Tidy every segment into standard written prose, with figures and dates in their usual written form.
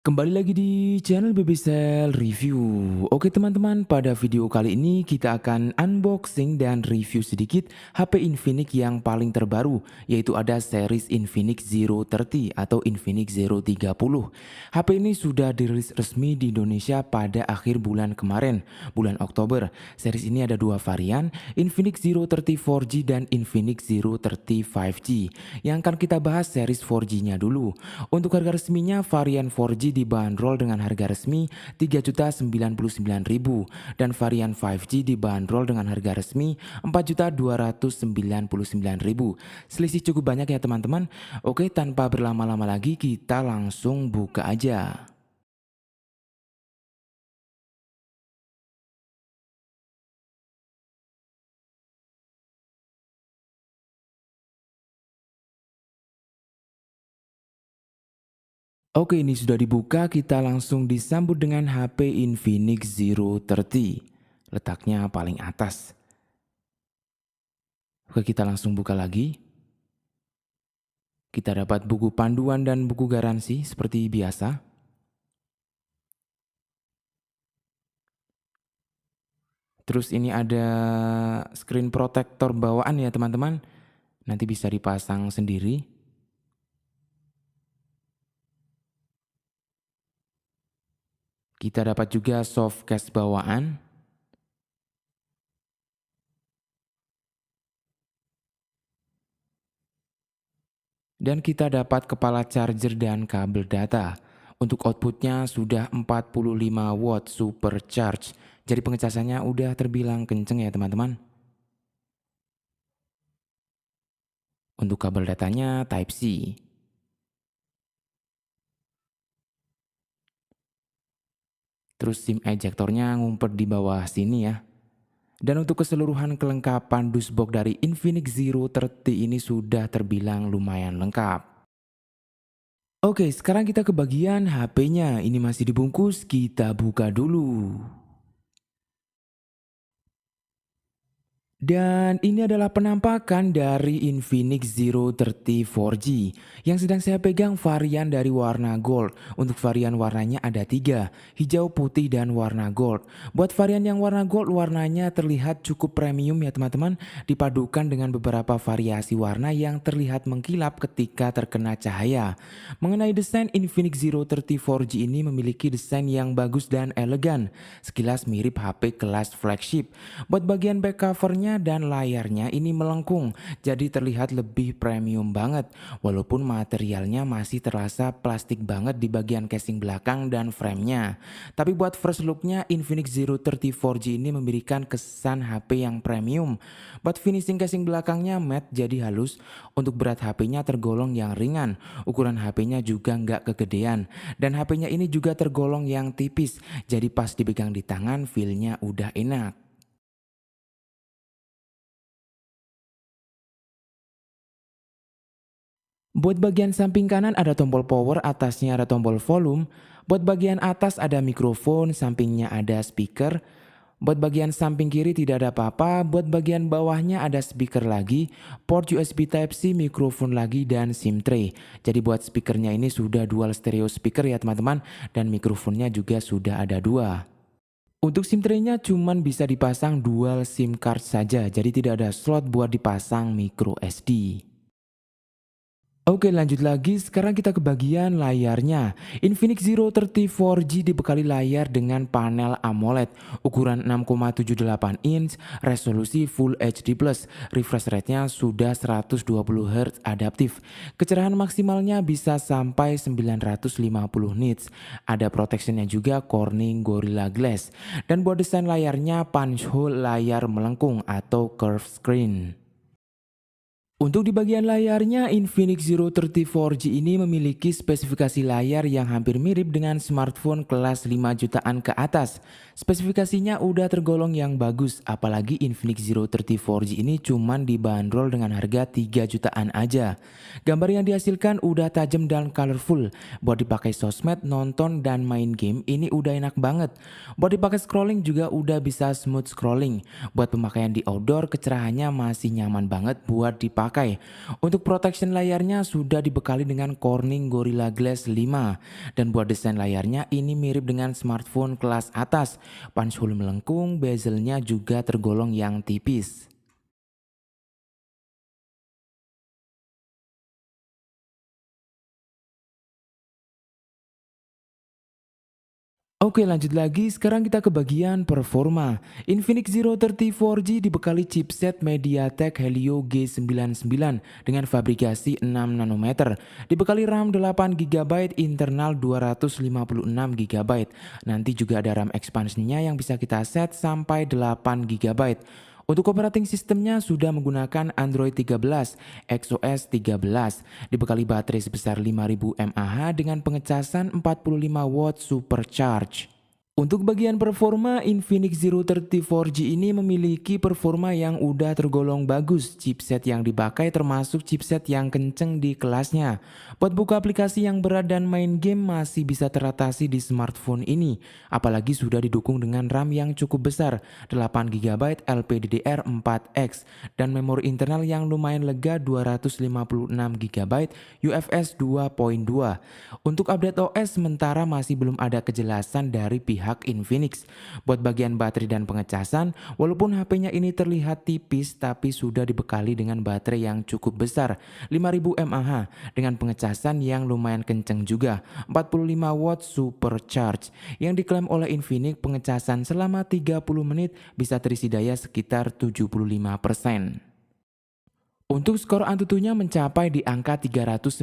Kembali lagi di channel BBCell Review. Oke teman-teman, pada video kali ini kita akan unboxing dan review sedikit HP Infinix yang paling terbaru, yaitu ada series Infinix Zero 30 atau Infinix Zero 30. HP ini sudah dirilis resmi di Indonesia pada akhir bulan kemarin, bulan Oktober. Series ini ada dua varian, Infinix Zero 30 4G dan Infinix Zero 30 5G. Yang akan kita bahas series 4G-nya dulu. Untuk harga resminya, varian 4G dibanderol dengan harga resmi Rp3.099.000 dan varian 5G dibanderol dengan harga resmi Rp4.299.000. Selisih cukup banyak ya teman-teman. Oke, tanpa berlama-lama lagi kita langsung buka aja. Oke, ini sudah dibuka, kita langsung disambut dengan HP Infinix Zero 30. Letaknya paling atas. Oke, kita langsung buka lagi. Kita dapat buku panduan dan buku garansi seperti biasa. Terus ini ada screen protector bawaan ya teman-teman. Nanti bisa dipasang sendiri. Kita dapat juga soft case bawaan. Dan kita dapat kepala charger dan kabel data. Untuk outputnya sudah 45 watt supercharge. Jadi pengecasannya udah terbilang kenceng ya teman-teman. Untuk kabel datanya Type C. Terus SIM ejectornya ngumpet di bawah sini ya. Dan untuk keseluruhan kelengkapan dashboard dari Infinix Zero 30 ini sudah terbilang lumayan lengkap. Oke, sekarang kita ke bagian HP-nya. Ini masih dibungkus, kita buka dulu. Dan ini adalah penampakan dari Infinix Zero 30 4G yang sedang saya pegang varian dari warna gold. Untuk varian warnanya ada tiga, hijau, putih, dan warna gold. Buat varian yang warna gold, warnanya terlihat cukup premium ya teman-teman, dipadukan dengan beberapa variasi warna yang terlihat mengkilap ketika terkena cahaya. Mengenai desain, Infinix Zero 30 4G ini memiliki desain yang bagus dan elegan, sekilas mirip HP kelas flagship. Buat bagian back covernya dan layarnya ini melengkung, jadi terlihat lebih premium banget. Walaupun materialnya masih terasa plastik banget di bagian casing belakang dan framenya. Tapi buat first looknya, Infinix Zero 30 4G ini memberikan kesan HP yang premium. Buat finishing casing belakangnya matte jadi halus. Untuk berat HP-nya tergolong yang ringan. Ukuran HP-nya juga nggak kegedean. Dan HP-nya ini juga tergolong yang tipis. Jadi pas dipegang di tangan feel-nya udah enak. Buat bagian samping kanan ada tombol power, atasnya ada tombol volume. Buat bagian atas ada mikrofon, sampingnya ada speaker. Buat bagian samping kiri tidak ada apa-apa. Buat bagian bawahnya ada speaker lagi, port USB Type-C, mikrofon lagi, dan SIM tray. Jadi buat speakernya ini sudah dual stereo speaker ya teman-teman. Dan mikrofonnya juga sudah ada dua. Untuk SIM tray-nya cuman bisa dipasang dual SIM card saja. Jadi tidak ada slot buat dipasang micro SD. Oke, lanjut lagi, sekarang kita ke bagian layarnya. Infinix Zero 30 4G dibekali layar dengan panel AMOLED ukuran 6,78 inch, resolusi Full HD+, refresh rate-nya sudah 120 Hz adaptif. Kecerahan maksimalnya bisa sampai 950 nits. Ada protectionnya juga Corning Gorilla Glass. Dan buat desain layarnya punch hole layar melengkung atau curved screen. Untuk di bagian layarnya, Infinix Zero 30 4G ini memiliki spesifikasi layar yang hampir mirip dengan smartphone kelas 5 jutaan ke atas. Spesifikasinya udah tergolong yang bagus, apalagi Infinix Zero 30 4G ini cuman dibanderol dengan harga 3 jutaan aja. Gambar yang dihasilkan udah tajam dan colorful. Buat dipakai sosmed, nonton, dan main game ini udah enak banget. Buat dipakai scrolling juga udah bisa smooth scrolling. Buat pemakaian di outdoor, kecerahannya masih nyaman banget buat dipakai. dipakai. Untuk protection layarnya sudah dibekali dengan Corning Gorilla Glass 5. Dan buat desain layarnya ini mirip dengan smartphone kelas atas. Punch hole melengkung, bezelnya juga tergolong yang tipis. Oke, lanjut lagi, sekarang kita ke bagian performa. Infinix Zero 30 4G dibekali chipset MediaTek Helio G99 dengan fabrikasi 6 nanometer. Dibekali RAM 8 GB, internal 256 GB. Nanti juga ada RAM ekspansinya yang bisa kita set sampai 8 GB. Untuk operating sistemnya sudah menggunakan Android 13, XOS 13, dibekali baterai sebesar 5000 mAh dengan pengecasan 45 watt supercharge. Untuk bagian performa, Infinix Zero 30 4G ini memiliki performa yang udah tergolong bagus. Chipset yang dipakai termasuk chipset yang kenceng di kelasnya. Buat buka aplikasi yang berat dan main game masih bisa teratasi di smartphone ini. Apalagi sudah didukung dengan RAM yang cukup besar, 8 GB LPDDR4X, dan memori internal yang lumayan lega 256 GB UFS 2.2. Untuk update OS sementara masih belum ada kejelasan dari pihak Infinix. Buat bagian baterai dan pengecasan, walaupun HP-nya ini terlihat tipis tapi sudah dibekali dengan baterai yang cukup besar, 5000 mAh, dengan pengecasan yang lumayan kenceng juga, 45 watt supercharge, yang diklaim oleh Infinix pengecasan selama 30 menit bisa terisi daya sekitar 75%. Untuk skor Antutunya mencapai di angka 398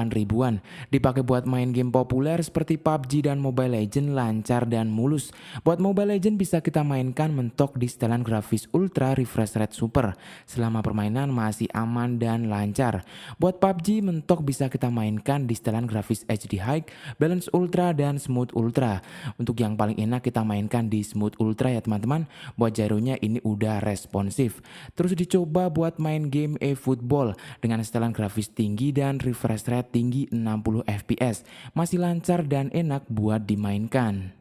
ribuan. Dipakai buat main game populer seperti PUBG dan Mobile Legends lancar dan mulus. Buat Mobile Legends bisa kita mainkan mentok di setelan grafis Ultra Refresh Rate Super. Selama permainan masih aman dan lancar. Buat PUBG mentok bisa kita mainkan di setelan grafis HD High, Balance Ultra dan Smooth Ultra. Untuk yang paling enak kita mainkan di Smooth Ultra ya teman-teman. Buat gyronya ini udah responsif. Terus dicoba buat main game eFootball dengan setelan grafis tinggi dan refresh rate tinggi 60 fps. Masih lancar dan enak buat dimainkan.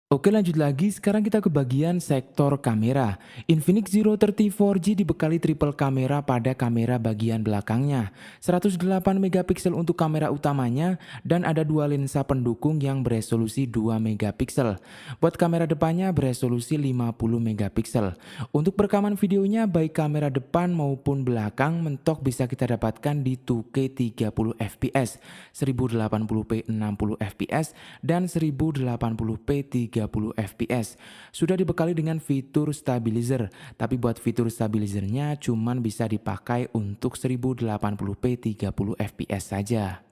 Oke, lanjut lagi, sekarang kita ke bagian sektor kamera. Infinix Zero 30 4G dibekali triple kamera pada kamera bagian belakangnya, 108 megapiksel untuk kamera utamanya, dan ada dua lensa pendukung yang beresolusi 2 megapiksel. Buat kamera depannya beresolusi 50 megapiksel. Untuk perekaman videonya baik kamera depan maupun belakang mentok bisa kita dapatkan di 2K 30 fps, 1080p 60 fps, dan 1080p 30 fps. Sudah dibekali dengan fitur stabilizer, tapi buat fitur stabilizernya cuman bisa dipakai untuk 1080p 30 fps saja.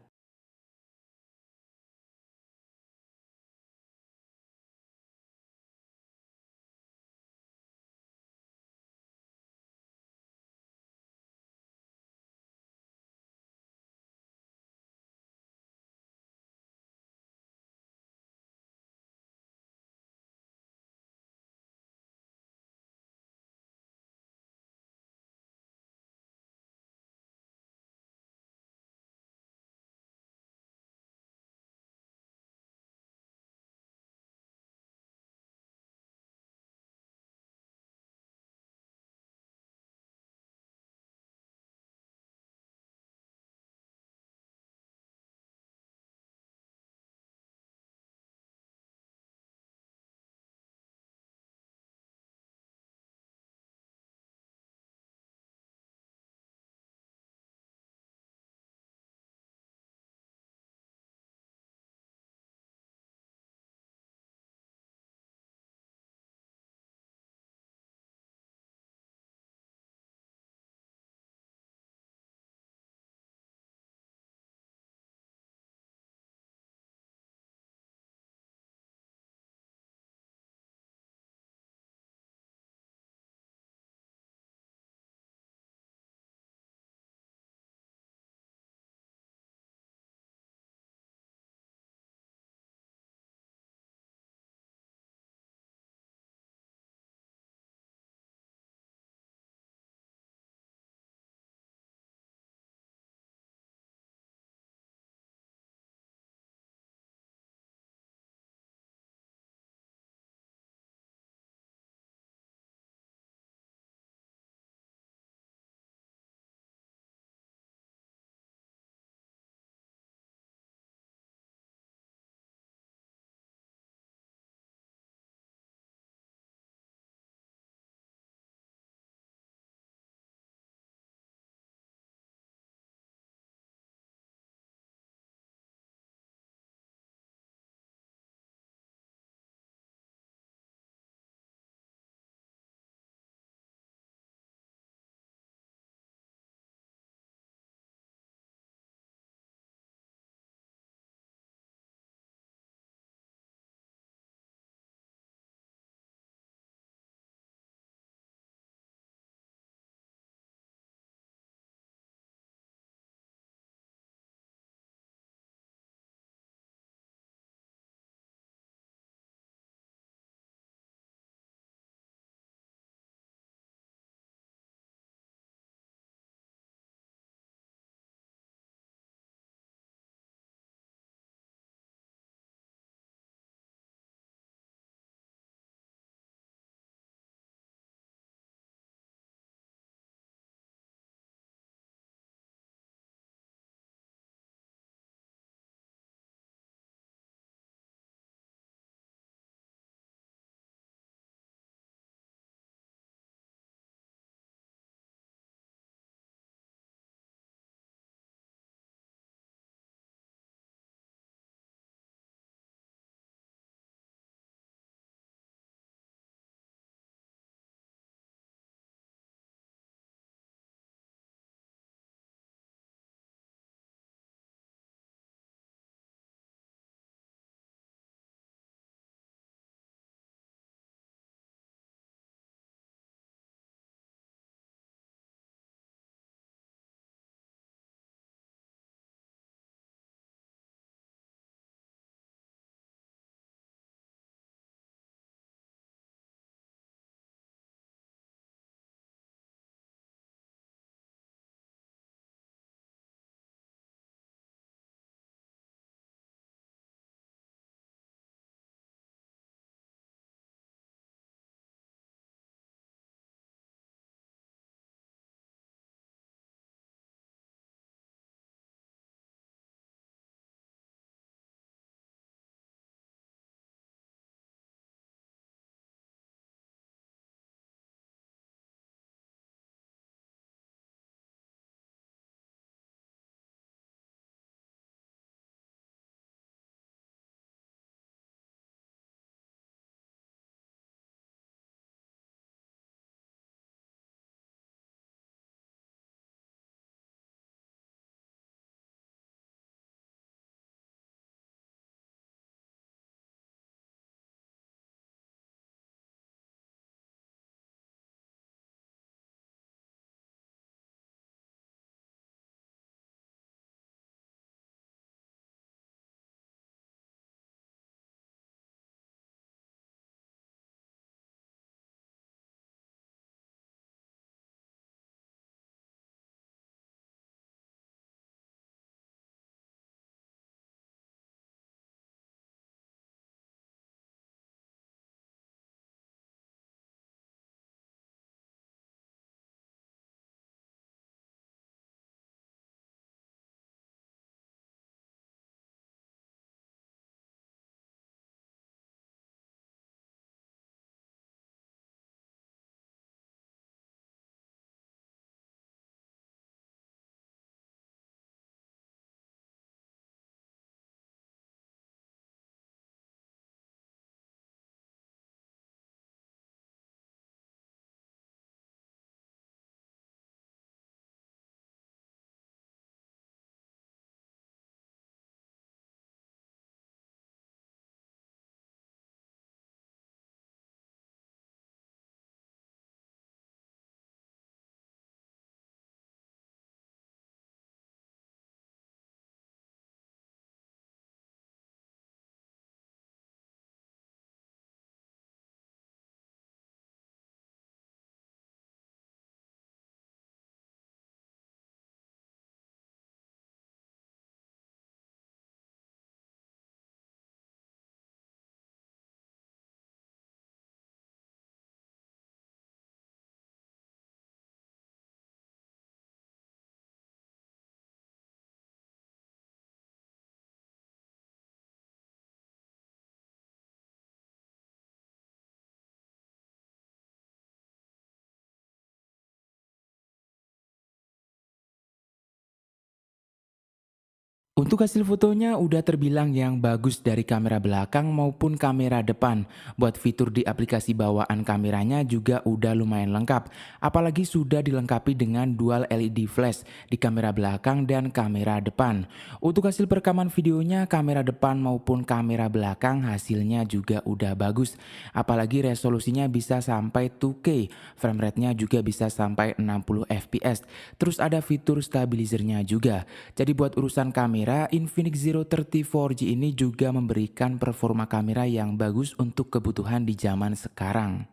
Untuk hasil fotonya udah terbilang yang bagus dari kamera belakang maupun kamera depan. Buat fitur di aplikasi bawaan kameranya juga udah lumayan lengkap. Apalagi sudah dilengkapi dengan dual LED flash di kamera belakang dan kamera depan. Untuk hasil perekaman videonya kamera depan maupun kamera belakang hasilnya juga udah bagus. Apalagi resolusinya bisa sampai 2K, frame rate-nya juga bisa sampai 60 fps. Terus ada fitur stabilizernya juga. Jadi buat urusan kamera, Infinix Zero 30 4G ini juga memberikan performa kamera yang bagus untuk kebutuhan di zaman sekarang.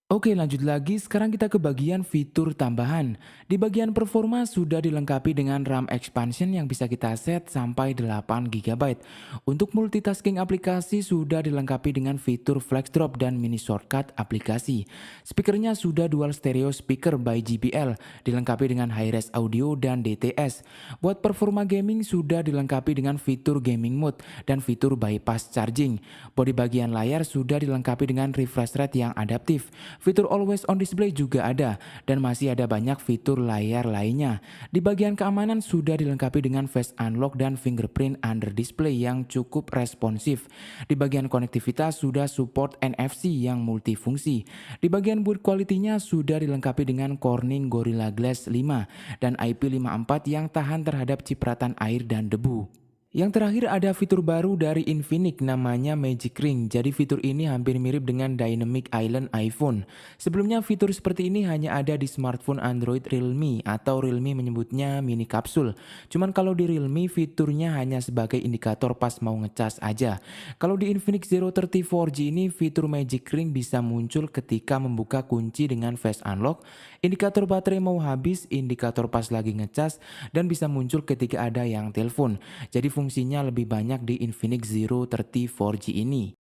Oke, lanjut lagi. Sekarang kita ke bagian fitur tambahan. Di bagian performa sudah dilengkapi dengan RAM expansion yang bisa kita set sampai 8 GB. Untuk multitasking aplikasi sudah dilengkapi dengan fitur flex drop dan mini shortcut aplikasi. Speakernya sudah dual stereo speaker by JBL, dilengkapi dengan high-res audio dan DTS. Buat performa gaming sudah dilengkapi dengan fitur gaming mode dan fitur bypass charging. Bodi bagian layar sudah dilengkapi dengan refresh rate yang adaptif. Fitur always on display juga ada dan masih ada banyak fitur layar lainnya. Di bagian keamanan sudah dilengkapi dengan face unlock dan fingerprint under display yang cukup responsif. Di bagian konektivitas sudah support NFC yang multifungsi. Di bagian build quality-nya sudah dilengkapi dengan Corning Gorilla Glass 5 dan IP54 yang tahan terhadap cipratan air dan debu. Yang terakhir ada fitur baru dari Infinix namanya Magic Ring. Jadi fitur ini hampir mirip dengan Dynamic Island iPhone. Sebelumnya fitur seperti ini hanya ada di smartphone Android Realme atau Realme menyebutnya mini kapsul. Cuman kalau di Realme fiturnya hanya sebagai indikator pas mau ngecas aja. Kalau di Infinix Zero 30 4G ini fitur Magic Ring bisa muncul ketika membuka kunci dengan face unlock, indikator baterai mau habis, indikator pas lagi ngecas, dan bisa muncul ketika ada yang telepon. Jadi fungsinya lebih banyak di Infinix Zero 30 4G ini.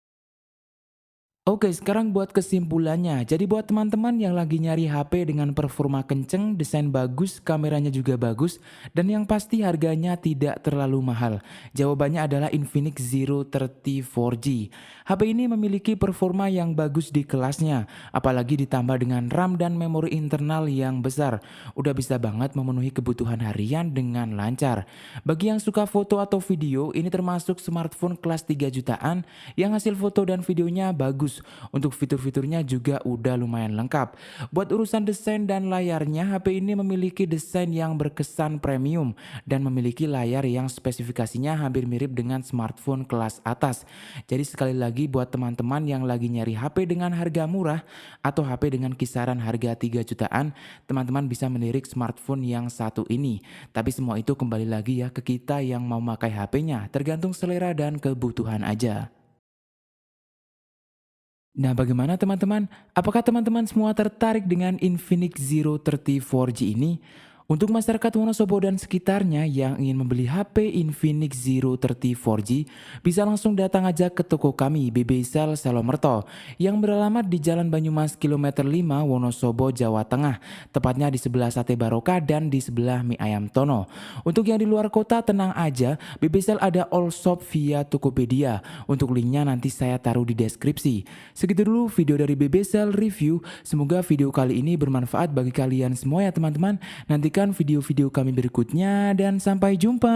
Oke, sekarang buat kesimpulannya. Jadi buat teman-teman yang lagi nyari HP dengan performa kenceng, desain bagus, kameranya juga bagus, dan yang pasti harganya tidak terlalu mahal. Jawabannya adalah Infinix Zero 30 4G. HP ini memiliki performa yang bagus di kelasnya, apalagi ditambah dengan RAM dan memori internal yang besar. Udah bisa banget memenuhi kebutuhan harian dengan lancar. Bagi yang suka foto atau video, ini termasuk smartphone kelas 3 jutaan yang hasil foto dan videonya bagus. Untuk fitur-fiturnya juga udah lumayan lengkap. Buat urusan desain dan layarnya, HP ini memiliki desain yang berkesan premium dan memiliki layar yang spesifikasinya hampir mirip dengan smartphone kelas atas. Jadi sekali lagi buat teman-teman yang lagi nyari HP dengan harga murah atau HP dengan kisaran harga 3 jutaan, teman-teman bisa melirik smartphone yang satu ini. Tapi semua itu kembali lagi ya ke kita yang mau pakai HP-nya, tergantung selera dan kebutuhan aja. Nah, bagaimana teman-teman? Apakah teman-teman semua tertarik dengan Infinix Zero 30 4G ini? Untuk masyarakat Wonosobo dan sekitarnya yang ingin membeli HP Infinix Zero 30 4G, bisa langsung datang aja ke toko kami BB Cell Salomerto yang beralamat di Jalan Banyumas kilometer 5 Wonosobo, Jawa Tengah, tepatnya di sebelah Sate Barokah dan di sebelah Mie Ayam Tono. Untuk yang di luar kota tenang aja, BB Cell ada all shop via Tokopedia. Untuk linknya nanti saya taruh di deskripsi. Segitu dulu video dari BB Cell Review. Semoga video kali ini bermanfaat bagi kalian semua ya teman-teman. Nantikan video-video kami berikutnya dan sampai jumpa.